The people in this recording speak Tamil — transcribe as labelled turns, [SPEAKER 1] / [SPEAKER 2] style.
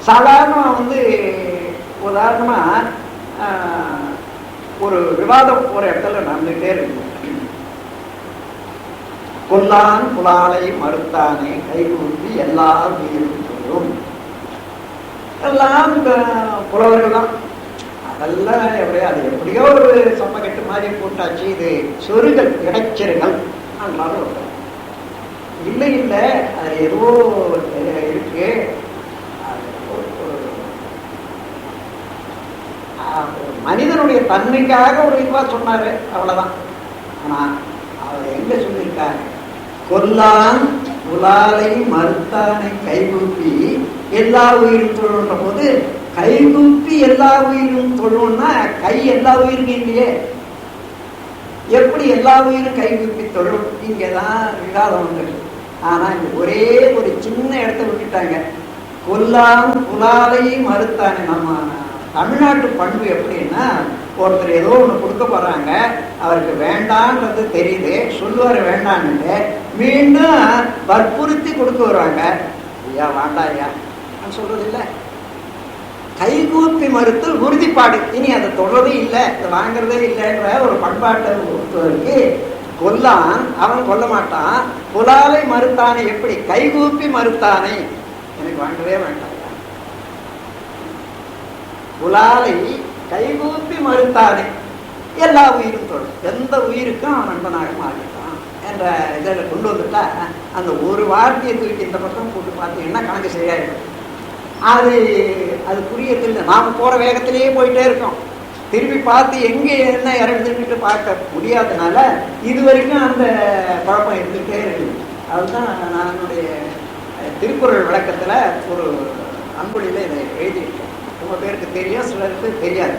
[SPEAKER 1] சாதாரண உதாரணமா ஒரு விவாதம் ஒரு இடத்துல நடந்துகிட்டே இருக்கு. கொல்லான் புலாலை மறுத்தானே கைகூப்பி எல்லா உயிரும் சொல்லும். எல்லாம் புலவர்கள் தான். அதெல்லாம் அது எப்படியோ ஒரு சம்மகட்டு மாதிரி போட்டாச்சு. இது சொருகள் இடைச்செருகள் ஆனாலும் இல்லை இல்லை அது ஏதோ இருக்கு. மனிதனுடைய தன்மைக்காக ஒரு இதுவா சொன்னாரு, அவ்வளவுதான். ஆனா அவர் எங்க சொல்லியிருக்காரு, கொல்லான் புலாலை மறுத்தானை கைகூப்பி எல்லா உயிரும் தொழுன்ற போது, கைகூப்பி எல்லா உயிரும் தொழுன்னா கை எல்லா உயிருக்கும் இல்லையே, எப்படி எல்லா உயிரும் கைகூப்பி தொழும்? இங்கதான் விவாதம் வந்துருக்கு. ஆனா இங்க ஒரே ஒரு சின்ன இடத்த விட்டுட்டாங்க. கொல்லான் புலாலை மறுத்தானே. நம்ம தமிழ்நாட்டு பண்பு எப்படின்னா, ஒருத்தர் ஏதோ ஒன்று கொடுக்க போறாங்க, அவருக்கு வேண்டான்றது தெரியுது, சொல்லுவார் வேண்டான்னு, மீண்டும் வற்புறுத்தி கொடுக்க வருவாங்க. ஐயா வேண்டாம் ஐயா சொல்றது இல்லை. கைகூப்பி மறுத்தல் உறுதிப்பாடு. இனி அதை தொடரதே இல்லை, அதை வாங்குறதே இல்லைன்ற ஒரு பண்பாட்டை பொறுத்தவரைக்கு கொல்லான் அவன் கொல்ல மாட்டான். புலாலை மறுத்தானே எப்படி? கைகூப்பி மறுத்தானே, எனக்கு வாங்கவே வேண்டாம். புலாலை கைகூப்பி மறுத்தானே எல்லா உயிரும் தொழும். எந்த உயிருக்கும் அவன் நண்பனாக மாறிட்டான் என்ற இதில் கொண்டு வந்துட்டா, அந்த ஒரு வார்த்தையை தூக்கி இந்த பக்கம் போட்டு பார்த்தீங்கன்னா கணக்கு சரியாயிடும். அது புரியத்தில்லை. நாம் போற வேகத்திலேயே போயிட்டே இருக்கோம். திரும்பி பார்த்து எங்கே என்ன இறங்குதுன்னு பார்க்க முடியாதனால இது வரைக்கும் அந்த குழப்பம் இருந்துகிட்டே இருக்குது. அதுதான் நான் என்னுடைய திருக்குறள் விளக்கத்துல ஒரு அன்பொழியில இதை எழுதியிருக்கேன். ரொம்ப பேருக்கு தெரியும், சிலருக்கு தெரியாது.